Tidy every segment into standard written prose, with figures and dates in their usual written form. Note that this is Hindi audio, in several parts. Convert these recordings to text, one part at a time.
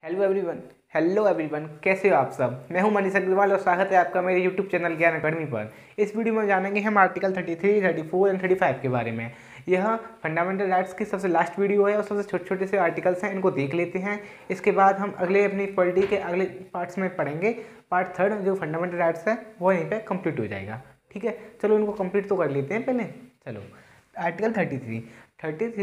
हेलो एवरीवन, कैसे हो आप सब। मैं हूं मनीष अग्रवाल और स्वागत है आपका मेरे यूट्यूब चैनल ज्ञान अकादमी पर। इस वीडियो में जानेंगे हम आर्टिकल 33, 34 एंड 35 के बारे में। यह फंडामेंटल राइट्स की सबसे लास्ट वीडियो है और सबसे छोटे छोटे से आर्टिकल्स हैं, इनको देख लेते हैं। इसके बाद हम अगले अपनी पॉलिटी के अगले पार्ट्स में पढ़ेंगे। पार्ट 3 जो फंडामेंटल राइट्स है वो यहीं पर कंप्लीट हो जाएगा। ठीक है, चलो इनको कंप्लीट तो कर लेते हैं पहले। चलो आर्टिकल 33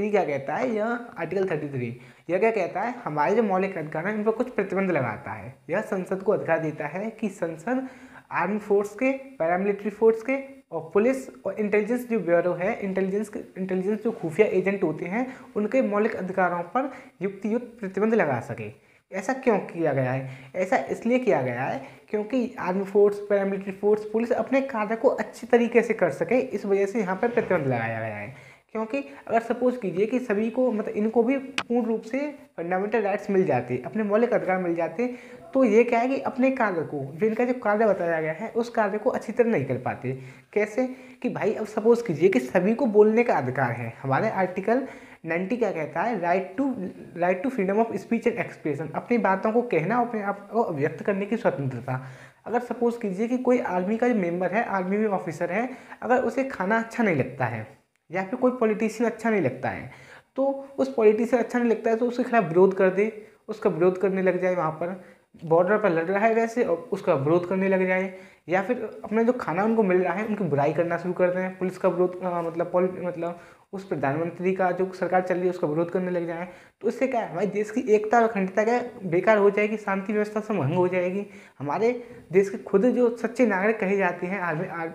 क्या कहता है। यह आर्टिकल 33 यह क्या कहता है, हमारे जो मौलिक अधिकार हैं इन पर कुछ प्रतिबंध लगाता है। यह संसद को अधिकार देता है कि संसद आर्मी फोर्स के, पैरामिलिट्री फोर्स के और पुलिस और इंटेलिजेंस जो ब्यूरो है, इंटेलिजेंस जो खुफिया एजेंट होते हैं, उनके मौलिक अधिकारों पर युक्त प्रतिबंध लगा सके। ऐसा क्यों किया गया है? ऐसा इसलिए किया गया है क्योंकि army force, paramilitary force, police अपने कार्य को अच्छी तरीके से कर सके, इस वजह से यहाँ पर प्रतिबंध लगाया गया है। क्योंकि अगर सपोज कीजिए कि सभी को मतलब इनको भी पूर्ण रूप से फंडामेंटल राइट्स मिल जाते, अपने मौलिक अधिकार मिल जाते, तो ये क्या है कि अपने कार्य को, जो इनका जो कार्य बताया गया है उस कार्य को अच्छी तरह नहीं कर पाते। कैसे कि भाई अब सपोज कीजिए कि सभी को बोलने का अधिकार है। हमारे आर्टिकल 90 क्या कहता है, right to freedom of speech and expression, अपनी बातों को कहना और अपने आप को व्यक्त करने की स्वतंत्रता। अगर सपोज कीजिए कि कोई आर्मी का जो मेंबर है, आर्मी में ऑफिसर है, अगर उसे खाना अच्छा नहीं लगता है या फिर कोई पॉलिटिशियन अच्छा नहीं लगता है, तो उस पॉलिटिशियन अच्छा नहीं लगता है तो उसके खिलाफ विरोध कर दे, उसका विरोध करने लग जाए, वहाँ पर बॉर्डर पर लड़ रहा है वैसे और उसका विरोध करने लग जाए, या फिर अपना जो खाना उनको मिल रहा है उनकी बुराई करना शुरू कर दें, पुलिस का विरोध मतलब उस प्रधानमंत्री का जो सरकार चल रही है उसका विरोध करने लग जाए, तो इससे क्या है, हमारे देश की एकता और अखंडता क्या बेकार हो जाएगी, शांति व्यवस्था से भंग हो जाएगी। हमारे देश के खुद जो सच्चे नागरिक कहे जाते हैं,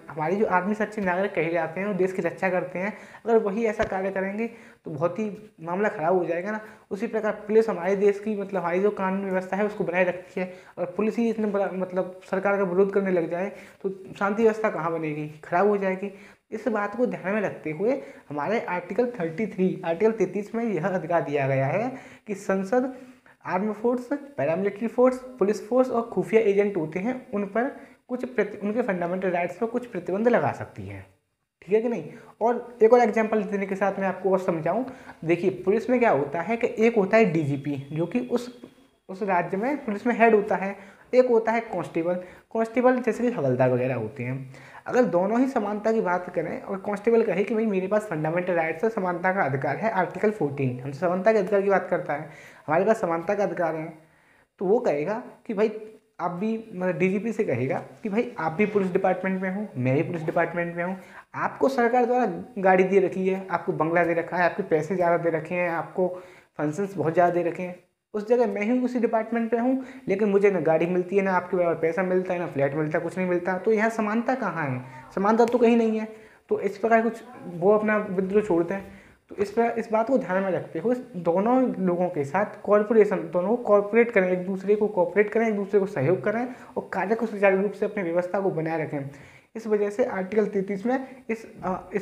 हमारी जो आर्मी सच्चे नागरिक कहे जाते हैं और देश की रक्षा करते हैं, अगर वही ऐसा कार्य करेंगे तो बहुत ही मामला खराब हो जाएगा ना। उसी प्रकार पुलिस हमारे देश की मतलब हमारी जो कानून व्यवस्था है उसको बनाए रखती है, और पुलिस ही इतने बड़ा मतलब सरकार का विरोध करने लग जाए तो शांति व्यवस्था कहाँ बनेगी, खराब हो जाएगी। इस बात को ध्यान में रखते हुए हमारे आर्टिकल 33 में यह अधिकार दिया गया है कि संसद army force, paramilitary force, police force और खुफिया एजेंट होते हैं उन पर उनके फंडामेंटल राइट्स पर कुछ प्रतिबंध लगा सकती है। ठीक है कि नहीं। और एक और एग्जांपल देने के साथ मैं आपको और समझाऊं। देखिए पुलिस में क्या होता है कि एक होता है डीजीपी जो कि उस राज्य में पुलिस में हेड होता है, एक होता है कांस्टेबल जैसे कि हवलदार वगैरह होते हैं। अगर दोनों ही समानता की बात करें और कांस्टेबल कहे कि भाई मेरे पास फंडामेंटल राइट्स है, समानता का अधिकार है, आर्टिकल 14 हम समानता के अधिकार की बात करता है, हमारे पास समानता का अधिकार है, तो वो कहेगा कि भाई आप भी, मतलब डीजीपी से कहेगा कि भाई आप भी पुलिस डिपार्टमेंट में हो, मैं भी पुलिस डिपार्टमेंट में हूँ, आपको सरकार द्वारा गाड़ी दे रखी है, आपको बंगला दे रखा है, आपके पैसे ज़्यादा दे रखे हैं, आपको फंक्शंस बहुत ज़्यादा दे रखे हैं, उस जगह मैं ही उसी डिपार्टमेंट पे हूँ, लेकिन मुझे ना गाड़ी मिलती है, ना आपके बराबर पैसा मिलता है, ना फ्लैट मिलता है, कुछ नहीं मिलता, तो यहाँ समानता कहाँ है? समानता तो कहीं नहीं है। तो इस प्रकार कुछ वो अपना विद्रोह छोड़ते हैं। तो इस बात को ध्यान में रखते हुए दोनों लोगों के साथ दोनों कॉर्पोरेट करें, एक दूसरे को कॉर्पोरेट करें, एक दूसरे को सहयोग करें और कार्य को सुचारू रूप से अपनी व्यवस्था को बनाए रखें। इस वजह से आर्टिकल 33 में इस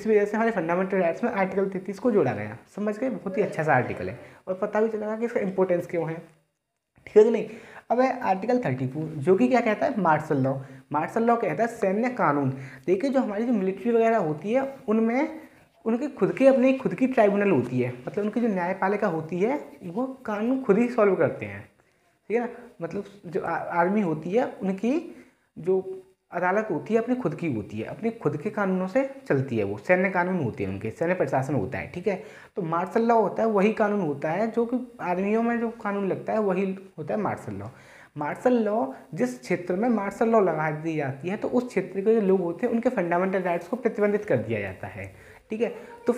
वजह से हमारे फंडामेंटल राइट्स में आर्टिकल 33 को जोड़ा गया। समझ गए, बहुत ही अच्छा सा आर्टिकल है और पता भी चलेगा कि इसका इंपॉर्टेंस क्यों है। ठीक है कि नहीं। अब है आर्टिकल 34 जो कि क्या कहता है, मार्शल लॉ कहता है सैन्य कानून। देखिए जो हमारी जो मिलिट्री वगैरह होती है उनमें उनकी खुद की ट्राइब्यूनल होती है, मतलब उनकी जो न्यायपालिका होती है वो कानून खुद ही सॉल्व करते हैं। ठीक है ना। मतलब जो आर्मी होती है उनकी जो अदालत होती है अपनी खुद की होती है, अपने खुद के कानूनों से चलती है, वो सैन्य कानून होते हैं, उनके सैन्य प्रशासन होता है। ठीक है। तो मार्शल लॉ होता है वही कानून होता है जो कि आर्मियों में जो कानून लगता है वही होता है मार्शल लॉ। जिस क्षेत्र में मार्शल लॉ लगा दी जाती है तो उस क्षेत्र के जो लोग होते हैं उनके फंडामेंटल राइट्स को प्रतिबंधित कर दिया जाता है। ठीक है। तो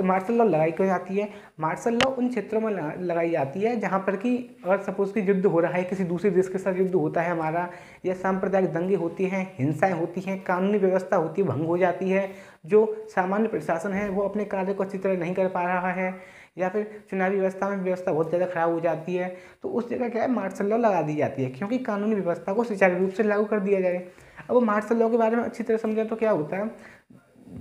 मार्शल लॉ लगाई क्यों जाती है? मार्शल लॉ उन क्षेत्रों में लगाई जाती है जहाँ पर कि अगर सपोज कि युद्ध हो रहा है, किसी दूसरे देश के साथ युद्ध होता है हमारा, या सांप्रदायिक दंगे होती हैं, हिंसाएं होती हैं, कानूनी व्यवस्था होती है भंग हो जाती है, जो सामान्य प्रशासन है वो अपने कार्य को अच्छी तरह नहीं कर पा रहा है, या फिर चुनावी व्यवस्था में व्यवस्था बहुत ज़्यादा खराब हो जाती है, तो उस जगह क्या है, मार्शल लॉ लगा दी जाती है क्योंकि कानूनी व्यवस्था को सुचारू रूप से लागू कर दिया जाए। अब मार्शल लॉ के बारे में अच्छी तरह समझें तो क्या होता है,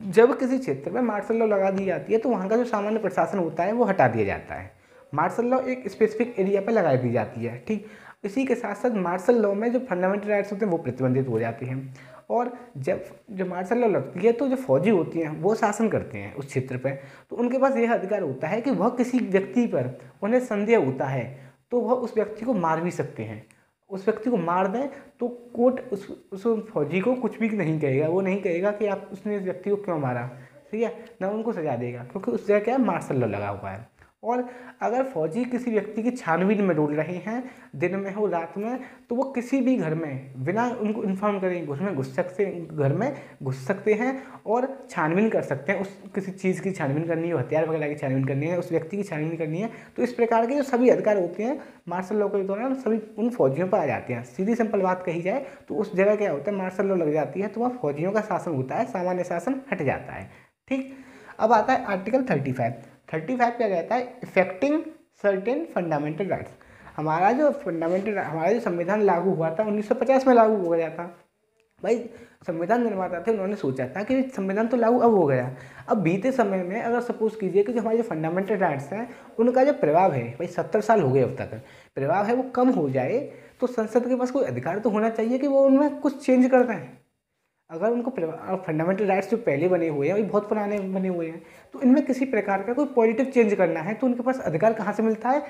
जब किसी क्षेत्र में मार्शल लॉ लगा दी जाती है तो वहाँ का जो सामान्य प्रशासन होता है वो हटा दिया जाता है। मार्शल लॉ एक स्पेसिफिक एरिया पर लगा दी जाती है। ठीक। इसी के साथ साथ मार्शल लॉ में जो फंडामेंटल राइट्स होते हैं वो प्रतिबंधित हो जाते हैं, और जब मार्शल लॉ लगती है तो जो फौजी होती हैं वो शासन करते हैं उस क्षेत्र पर, तो उनके पास यह अधिकार होता है कि वह किसी व्यक्ति पर उन्हें संदेह होता है तो वह उस व्यक्ति को मार भी सकते हैं। उस व्यक्ति को मार दें तो कोर्ट उस फौजी को कुछ भी नहीं कहेगा, वो नहीं कहेगा कि आप उसने इस व्यक्ति को क्यों मारा, ठीक है ना, उनको सजा देगा, क्योंकि उस जगह क्या है, मार्शल लॉ लगा हुआ है। और अगर फौजी किसी व्यक्ति की छानबीन में डूल रहे हैं, दिन में हो रात में, तो वो किसी भी घर में बिना उनको इन्फॉर्म करें घर में घुस सकते हैं और छानबीन कर सकते हैं। उस किसी चीज़ की छानबीन करनी है, हथियार वगैरह की छानबीन करनी है, उस व्यक्ति की छानबीन करनी है, तो इस प्रकार के जो सभी अधिकार होते हैं मार्शल लॉ के दौरान सभी उन फौजियों पर आ जाते हैं। सीधी सिंपल बात कही जाए तो उस जगह क्या होता है, मार्शल लॉ लग जाती है, तो वह फौजियों का शासन होता है, सामान्य शासन हट जाता है। ठीक, अब आता है आर्टिकल 35 क्या कहता है, इफेक्टिंग सर्टेन फंडामेंटल राइट्स। हमारा जो संविधान लागू हुआ था 1950 में लागू हो गया था। भाई संविधान निर्माता थे, उन्होंने सोचा था कि संविधान तो लागू अब हो गया, अब बीते समय में अगर सपोज कीजिए कि जो हमारे जो फंडामेंटल राइट्स हैं उनका जो प्रभाव है, भाई 70 साल हो गए अब तक, प्रभाव है वो कम हो जाए, तो संसद के पास कोई अधिकार तो होना चाहिए कि वो उनमें कुछ चेंज कर दें। अगर उनको फंडामेंटल राइट्स जो पहले बने हुए हैं वो बहुत पुराने बने हुए हैं, तो इनमें किसी प्रकार का कोई पॉजिटिव चेंज करना है तो उनके पास अधिकार कहाँ से मिलता है,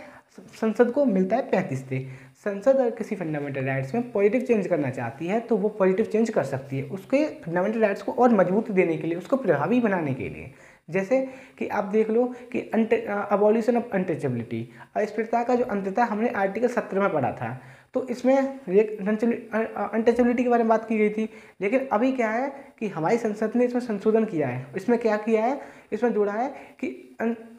संसद को मिलता है 35 से। संसद अगर किसी फंडामेंटल राइट्स में पॉजिटिव चेंज करना चाहती है तो वो पॉजिटिव चेंज कर सकती है, उसके फंडामेंटल राइट्स को और मजबूत देने के लिए, उसको प्रभावी बनाने के लिए। जैसे कि आप देख लो कि अबॉलिशन ऑफ अनटचेबिलिटी, अस्पृश्यता का जो अंततः हमने आर्टिकल 17 में पढ़ा था, तो इसमें अनटचेबिलिटी के बारे में बात की गई थी। लेकिन अभी क्या है कि हमारी संसद ने इसमें संशोधन किया है। इसमें क्या किया है, इसमें जोड़ा है कि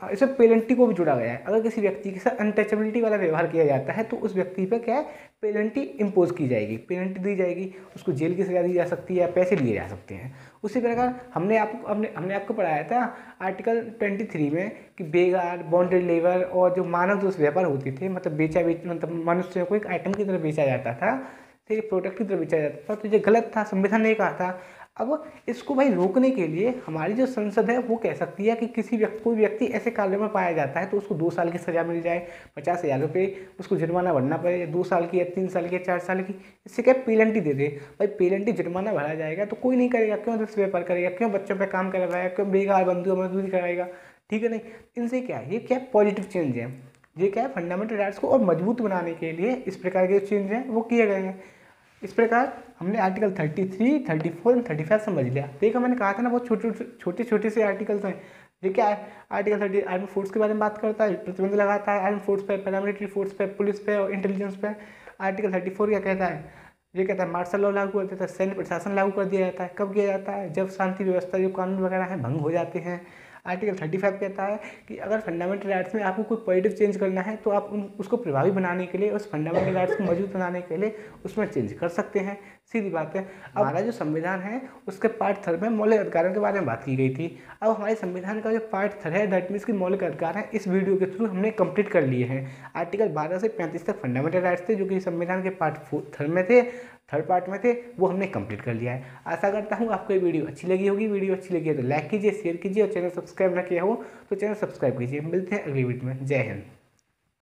इसमें पेनल्टी को भी जोड़ा गया है। अगर किसी व्यक्ति के साथ अनटचेबिलिटी वाला व्यवहार किया जाता है तो उस व्यक्ति पर क्या है, पेनल्टी इम्पोज की जाएगी, पेनल्टी दी जाएगी, उसको जेल की सजा दी जा सकती है या पैसे दिए जा सकते हैं। उसी प्रकार हमने आपको पढ़ाया था आर्टिकल 23 में कि बेगार, बॉन्डेड लेबर और जो मानव दोष व्यापार होते थे, मतलब मनुष्य को एक आइटम की तरह बेचा जाता था, तो ये प्रोडक्ट की तरह बेचा जाता था, तो ये गलत था, संविधान ने कहा था। अब इसको भाई रोकने के लिए हमारी जो संसद है वो कह सकती है कि कोई व्यक्ति ऐसे कार्यों में पाया जाता है तो उसको 2 साल की सज़ा मिल जाए, 50,000 रुपये उसको जुर्माना भरना पड़े, 2 साल की या 3 साल की या 4 साल की, इससे क्या पेनल्टी दे दे। भाई पेनल्टी जुर्माना भरा जाएगा तो कोई नहीं करेगा, क्यों दस व्यापार करेगा, क्यों बच्चों पर काम करवाएगा, क्यों बेकार बंधुआ मजदूरी कराएगा, ठीक है नहीं। इनसे क्या है, ये क्या पॉजिटिव चेंज है, ये क्या है, फंडामेंटल राइट्स को और मजबूत बनाने के लिए इस प्रकार के चेंज हैं वो किए गए हैं। इस प्रकार हमने आर्टिकल 33, 34 और 35 समझ लिया। देखा मैंने कहा था ना, बहुत छोटे से आर्टिकल्स हैं। ये क्या है, आर्टिकल 30 आर्मी फोर्स के बारे में बात करता है, प्रतिबंध लगाता है आर्मी फोर्स पे, पैरामिलिट्री फोर्स पे, पुलिस पे और इंटेलिजेंस पे। आर्टिकल 34 क्या कहता है, ये कहता है मार्शल लॉ लागू कर देता है, सैन्य प्रशासन लागू कर दिया जाता है। कब किया जाता है, जब शांति व्यवस्था जो कानून वगैरह हैं भंग हो जाते हैं। आर्टिकल 35 कहता है कि अगर फंडामेंटल राइट्स में आपको कोई पॉजिटिव चेंज करना है तो आप उसको प्रभावी बनाने के लिए, उस फंडामेंटल राइट्स को मजबूत बनाने के लिए उसमें चेंज कर सकते हैं। सीधी बात है। अब हमारा जो संविधान है उसके पार्ट 3 में मौलिक अधिकारों के बारे में बात की गई थी। अब हमारे संविधान का जो पार्ट 3 है, दैट मीन्स की मौलिक अधिकार है, इस वीडियो के थ्रू हमने कंप्लीट कर लिए हैं। आर्टिकल 12 से 35 तक फंडामेंटल राइट्स थे जो कि संविधान के पार्ट 3 में थे, थर्ड पार्ट में थे, वो हमने कंप्लीट कर लिया है। आशा करता हूँ आपको ये वीडियो अच्छी लगी होगी। वीडियो अच्छी लगी है तो लाइक कीजिए, शेयर कीजिए और चैनल सब्सक्राइब ना किया हो तो चैनल सब्सक्राइब कीजिए। मिलते हैं अगली वीडियो में। जय हिंद।